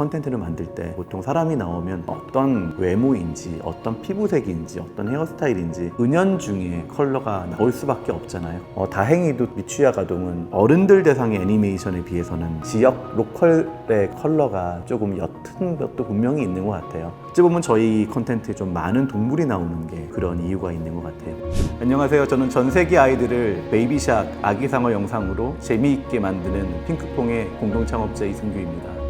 컨텐츠를 만들 때 보통 사람이 나오면 어떤 외모인지, 어떤 피부색인지, 어떤 헤어스타일인지 은연중에 컬러가 나올 수밖에 없잖아요. 다행히도 미취학 아동은 어른들 대상의 애니메이션에 비해서는 지역 로컬의 컬러가 조금 옅은 것도 분명히 있는 것 같아요. 어찌 보면 저희 컨텐츠에 좀 많은 동물이 나오는 게 그런 이유가 있는 것 같아요. 안녕하세요. 저는 전 세계 아이들을 베이비샥 아기상어 영상으로 재미있게 만드는 핑크퐁의 공동창업자 이승규입니다.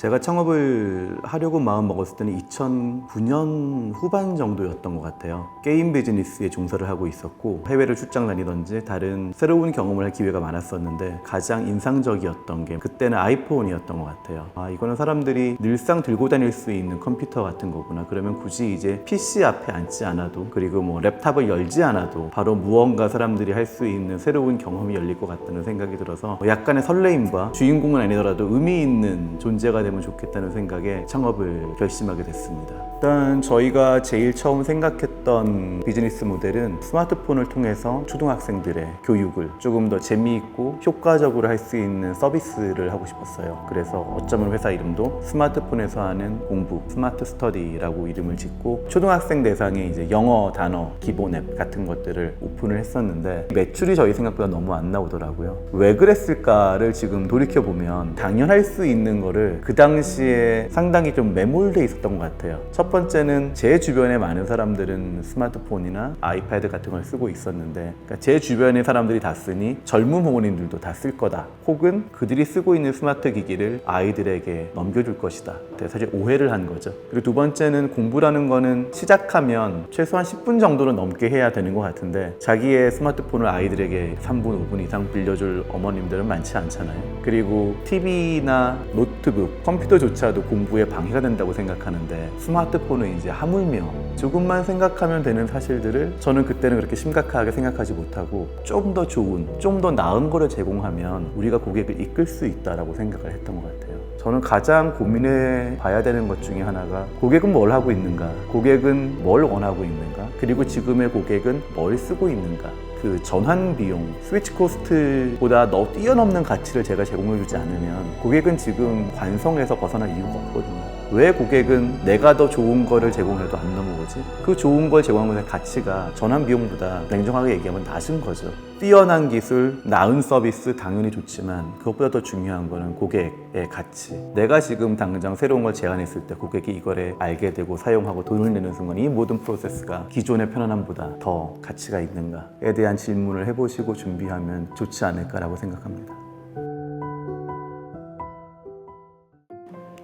제가 창업을 하려고 마음 먹었을 때는 2009년 후반 정도였던 것 같아요. 게임 비즈니스에 종사를 하고 있었고 해외를 출장 다니던지 다른 새로운 경험을 할 기회가 많았었는데 가장 인상적이었던 게 그때는 아이폰이었던 것 같아요. 이거는 사람들이 늘상 들고 다닐 수 있는 컴퓨터 같은 거구나. 그러면 굳이 이제 PC 앞에 앉지 않아도, 그리고 뭐 랩탑을 열지 않아도 바로 무언가 사람들이 할 수 있는 새로운 경험이 열릴 것 같다는 생각이 들어서 약간의 설레임과 주인공은 아니더라도 의미 있는 존재가 되면 좋겠다는 생각에 창업을 결심하게 됐습니다. 일단 저희가 제일 처음 생각했던 비즈니스 모델은 스마트폰을 통해서 초등학생들의 교육을 조금 더 재미있고 효과적으로 할 수 있는 서비스를 하고 싶었어요. 그래서 어쩌면 회사 이름도 스마트폰에서 하는 공부, 스마트 스터디라고 이름을 짓고 초등학생 대상의 이제 영어 단어 기본 앱 같은 것들을 오픈을 했었는데 매출이 저희 생각보다 너무 안 나오더라고요. 왜 그랬을까를 지금 돌이켜보면 당연할 수 있는 거를 그 당시에 상당히 좀 매몰돼 있었던 것 같아요. 첫 번째는 제 주변에 많은 사람들은 스마트폰이나 아이패드 같은 걸 쓰고 있었는데, 그러니까 제 주변의 사람들이 다 쓰니 젊은 부모님들도 다 쓸 거다, 혹은 그들이 쓰고 있는 스마트 기기를 아이들에게 넘겨줄 것이다. 사실 오해를 한 거죠. 그리고 두 번째는 공부라는 거는 시작하면 최소한 10분 정도는 넘게 해야 되는 것 같은데 자기의 스마트폰을 아이들에게 3분, 5분 이상 빌려줄 어머님들은 많지 않잖아요. 그리고 TV나 노트북, 컴퓨터조차도 공부에 방해가 된다고 생각하는데 스마트폰은 이제 하물며 조금만 생각하면 되는 사실들을 저는 그때는 그렇게 심각하게 생각하지 못하고 좀 더 좋은, 좀 더 나은 거를 제공하면 우리가 고객을 이끌 수 있다라고 생각을 했던 것 같아요. 저는 가장 고민해 봐야 되는 것 중에 하나가 고객은 뭘 하고 있는가, 고객은 뭘 원하고 있는가, 그리고 지금의 고객은 뭘 쓰고 있는가. 그 전환 비용, 스위치 코스트보다 더 뛰어넘는 가치를 제가 제공해주지 않으면 고객은 지금 관성에서 벗어날 이유가 없거든요. 왜 고객은 내가 더 좋은 거를 제공해도 안 넘어오지? 그 좋은 걸 제공하는 가치가 전환 비용보다 냉정하게 얘기하면 낮은 거죠. 뛰어난 기술, 나은 서비스 당연히 좋지만 그것보다 더 중요한 거는 고객의 가치. 내가 지금 당장 새로운 걸 제안했을 때 고객이 이거를 알게 되고 사용하고 돈을 내는 순간 이 모든 프로세스가 기존의 편안함보다 더 가치가 있는가에 대한 질문을 해보시고 준비하면 좋지 않을까라고 생각합니다.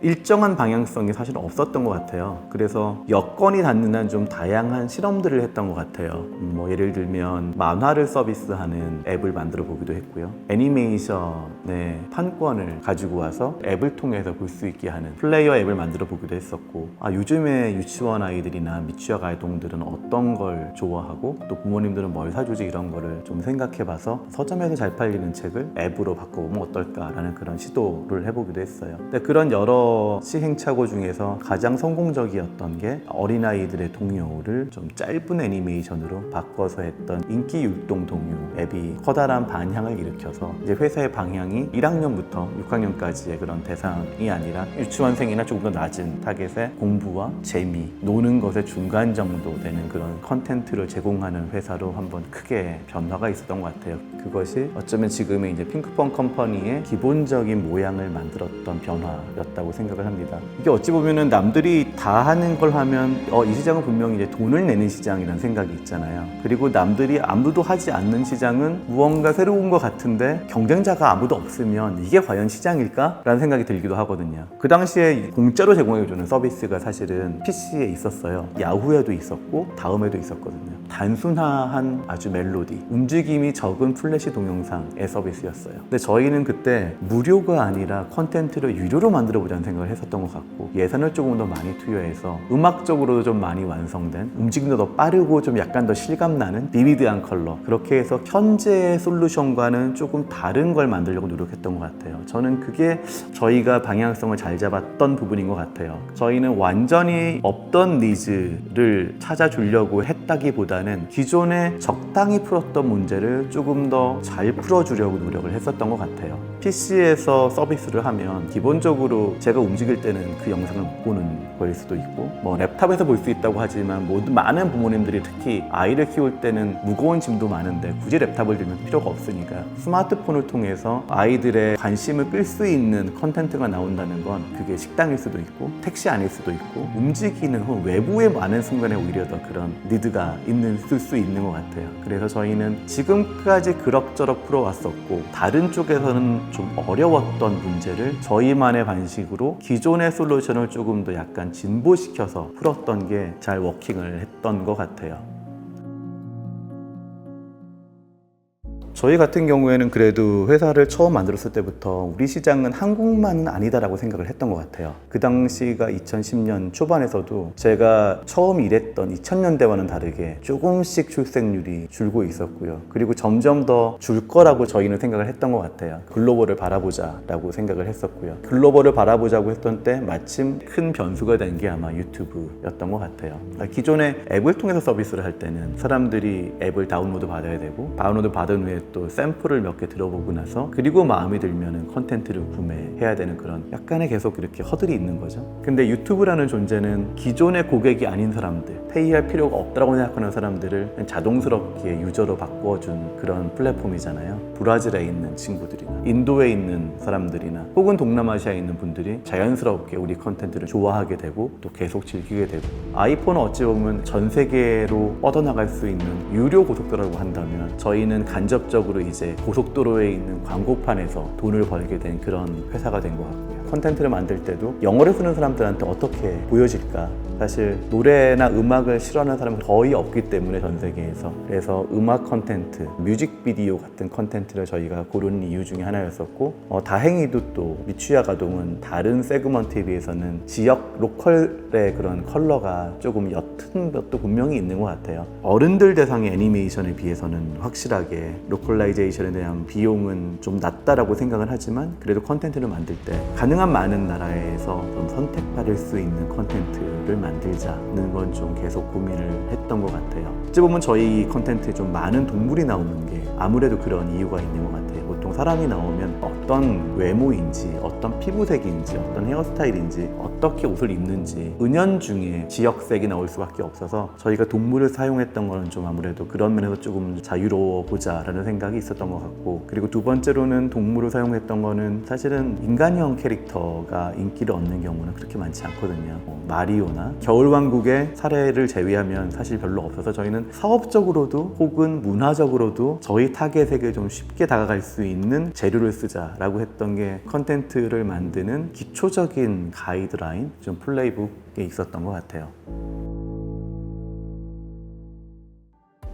일정한 방향성이 사실 없었던 것 같아요. 그래서 여건이 닿는 한 좀 다양한 실험들을 했던 것 같아요. 예를 들면 만화를 서비스하는 앱을 만들어 보기도 했고요. 애니메이션의 판권을 가지고 와서 앱을 통해서 볼 수 있게 하는 플레이어 앱을 만들어 보기도 했었고, 요즘에 유치원 아이들이나 미취학 아이동들은 어떤 걸 좋아하고 또 부모님들은 뭘 사주지, 이런 거를 좀 생각해 봐서 서점에서 잘 팔리는 책을 앱으로 바꿔보면 어떨까라는 그런 시도를 해보기도 했어요. 근데 그런 여러 시행착오 중에서 가장 성공적이었던 게 어린아이들의 동요를 좀 짧은 애니메이션으로 바꿔서 했던 인기 율동 동요 앱이 커다란 반향을 일으켜서 이제 회사의 방향이 1학년부터 6학년까지의 그런 대상이 아니라 유치원생이나 조금 더 낮은 타겟의 공부와 재미, 노는 것의 중간 정도 되는 그런 컨텐츠를 제공하는 회사로 한번 크게 변화가 있었던 것 같아요. 그것이 어쩌면 지금의 이제 핑크퐁 컴퍼니의 기본적인 모양을 만들었던 변화였다고 생각을 합니다. 이게 어찌 보면은 남들이 다 하는 걸 하면 이 시장은 분명히 이제 돈을 내는 시장이라는 생각이 있잖아요. 그리고 남들이 아무도 하지 않는 시장은 무언가 새로운 것 같은데 경쟁자가 아무도 없으면 이게 과연 시장일까? 라는 생각이 들기도 하거든요. 그 당시에 공짜로 제공해주는 서비스가 사실은 PC에 있었어요. 야후에도 있었고 다음에도 있었거든요. 단순화한 아주 멜로디, 움직임이 적은 플래시 동영상의 서비스였어요. 근데 저희는 그때 무료가 아니라 콘텐츠를 유료로 만들어 보자는 생각을 했었던 것 같고, 예산을 조금 더 많이 투여해서 음악적으로도 좀 많이 완성된, 움직임도 더 빠르고 좀 약간 더 실감나는 비비드한 컬러, 그렇게 해서 현재의 솔루션과는 조금 다른 걸 만들려고 노력했던 것 같아요. 저는 그게 저희가 방향성을 잘 잡았던 부분인 것 같아요. 저희는 완전히 없던 니즈를 찾아주려고 했다기보다는 기존에 적당히 풀었던 문제를 조금 더 잘 풀어주려고 노력을 했었던 것 같아요. PC에서 서비스를 하면 기본적으로 제가 움직일 때는 그 영상을 못 보는 거일 수도 있고, 뭐 랩탑에서 볼 수 있다고 하지만 많은 부모님들이 특히 아이를 키울 때는 무거운 짐도 많은데 굳이 랩탑을 들면 필요가 없으니까 스마트폰을 통해서 아이들의 관심을 끌 수 있는 컨텐츠가 나온다는 건 그게 식당일 수도 있고 택시 안일 수도 있고 움직이는 혹은 외부의 많은 순간에 오히려 더 그런 니드가 쓸 수 있는 것 같아요. 그래서 저희는 지금까지 그럭저럭 풀어왔었고, 다른 쪽에서는 좀 어려웠던 문제를 저희만의 방식으로 기존의 솔루션을 조금 더 약간 진보시켜서 풀었던 게 잘 워킹을 했던 것 같아요. 저희 같은 경우에는 그래도 회사를 처음 만들었을 때부터 우리 시장은 한국만은 아니다라고 생각을 했던 것 같아요. 그 당시가 2010년 초반에서도 제가 처음 일했던 2000년대와는 다르게 조금씩 출생률이 줄고 있었고요. 그리고 점점 더 줄 거라고 저희는 생각을 했던 것 같아요. 글로벌을 바라보자라고 생각을 했었고요. 글로벌을 바라보자고 했던 때 마침 큰 변수가 된 게 아마 유튜브였던 것 같아요. 기존에 앱을 통해서 서비스를 할 때는 사람들이 앱을 다운로드 받아야 되고, 다운로드 받은 후에 또 샘플을 몇 개 들어보고 나서 그리고 마음에 들면은 컨텐츠를 구매해야 되는 그런 약간의 계속 이렇게 허들이 있는 거죠. 근데 유튜브라는 존재는 기존의 고객이 아닌 사람들, 페이할 필요가 없다고 생각하는 사람들을 자동스럽게 유저로 바꿔준 그런 플랫폼이잖아요. 브라질에 있는 친구들이나 인도에 있는 사람들이나 혹은 동남아시아에 있는 분들이 자연스럽게 우리 컨텐츠를 좋아하게 되고 또 계속 즐기게 되고, 아이폰은 어찌 보면 전 세계로 뻗어나갈 수 있는 유료 고속도로라고 한다면 저희는 간접적으로 이제 고속도로에 있는 광고판에서 돈을 벌게 된 그런 회사가 된 것 같고요. 컨텐츠를 만들 때도 영어를 쓰는 사람들한테 어떻게 보여질까? 사실 노래나 음악을 싫어하는 사람은 거의 없기 때문에 전 세계에서, 그래서 음악 컨텐츠, 뮤직비디오 같은 컨텐츠를 저희가 고른 이유 중에 하나였었고, 다행히도 또 미취학 아동은 다른 세그먼트에 비해서는 지역 로컬의 그런 컬러가 조금 옅은 것도 분명히 있는 것 같아요. 어른들 대상의 애니메이션에 비해서는 확실하게 로컬라이제이션에 대한 비용은 좀 낮다라고 생각을 하지만, 그래도 컨텐츠를 만들 때 가능한 많은 나라에서 좀 선택받을 수 있는 컨텐츠를 만들자는 건 좀 계속 고민을 했던 것 같아요. 어찌 보면 저희 컨텐츠에 좀 많은 동물이 나오는 게 아무래도 그런 이유가 있는 것 같아요. 보통 사람이 나오면 어떤 외모인지, 어떤 피부색인지, 어떤 헤어스타일인지, 어떻게 옷을 입는지 은연중에 지역색이 나올 수밖에 없어서 저희가 동물을 사용했던 거는 좀 아무래도 그런 면에서 조금 자유로워 보자라는 생각이 있었던 것 같고, 그리고 두 번째로는 동물을 사용했던 거는 사실은 인간형 캐릭터가 인기를 얻는 경우는 그렇게 많지 않거든요. 마리오나 겨울왕국의 사례를 제외하면 사실 별로 없어서 저희는 사업적으로도 혹은 문화적으로도 저희 타겟에게 좀 쉽게 다가갈 수 있는 재료를 쓰자라고 했던 게 컨텐츠를 만드는 기초적인 가이드라인, 좀 플레이북에 있었던 것 같아요.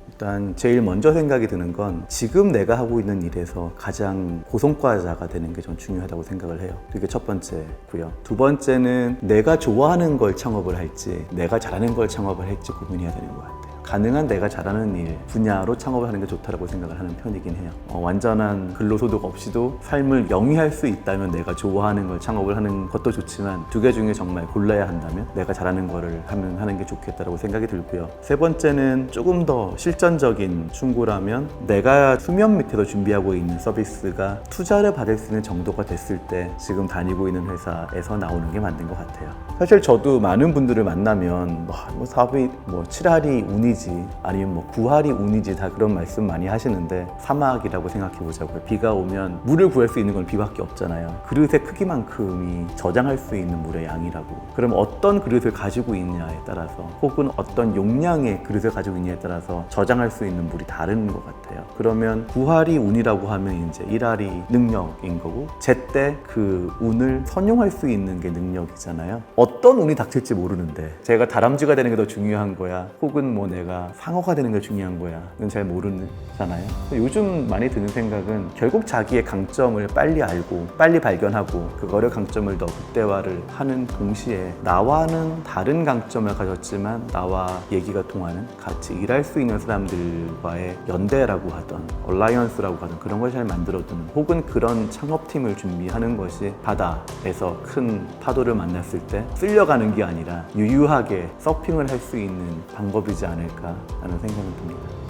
일단 제일 먼저 생각이 드는 건 지금 내가 하고 있는 일에서 가장 고성과자가 되는 게 전 중요하다고 생각을 해요. 그게 첫 번째고요. 두 번째는 내가 좋아하는 걸 창업을 할지 내가 잘하는 걸 창업을 할지 고민해야 되는 것 같아요. 가능한 내가 잘하는 일 분야로 창업을 하는 게 좋다고 생각을 하는 편이긴 해요. 완전한 근로소득 없이도 삶을 영위할 수 있다면 내가 좋아하는 걸 창업을 하는 것도 좋지만, 두 개 중에 정말 골라야 한다면 내가 잘하는 거를 하는 게 좋겠다고 생각이 들고요. 세 번째는 조금 더 실전적인 충고라면, 내가 수면 밑에서 준비하고 있는 서비스가 투자를 받을 수 있는 정도가 됐을 때 지금 다니고 있는 회사에서 나오는 게 맞는 것 같아요. 사실 저도 많은 분들을 만나면 사업이 7할이 운이지 아니면 9할이 운이지 다 그런 말씀 많이 하시는데, 사막이라고 생각해 보자고요. 비가 오면 물을 구할 수 있는 건 비밖에 없잖아요. 그릇의 크기만큼이 저장할 수 있는 물의 양이라고. 그럼 어떤 그릇을 가지고 있냐에 따라서, 혹은 어떤 용량의 그릇을 가지고 있냐에 따라서 저장할 수 있는 물이 다른 것 같아요. 그러면 9할이 운이라고 하면 이제 1할이 능력인 거고, 제때 그 운을 선용할 수 있는 게 능력이잖아요. 어떤 운이 닥칠지 모르는데 제가 다람쥐가 되는 게 더 중요한 거야, 혹은 내가 내가 상어가 되는 게 중요한 거야. 이건 잘 모르잖아요. 요즘 많이 드는 생각은 결국 자기의 강점을 빨리 알고 빨리 발견하고 그거를 강점을 더 극대화를 하는 동시에 나와는 다른 강점을 가졌지만 나와 얘기가 통하는 같이 일할 수 있는 사람들과의 연대라고 하던 얼라이언스라고 하던 그런 걸 잘 만들어두는 혹은 그런 창업팀을 준비하는 것이 바다에서 큰 파도를 만났을 때 쓸려가는 게 아니라 유유하게 서핑을 할 수 있는 방법이지 않을까라는 생각이 듭니다.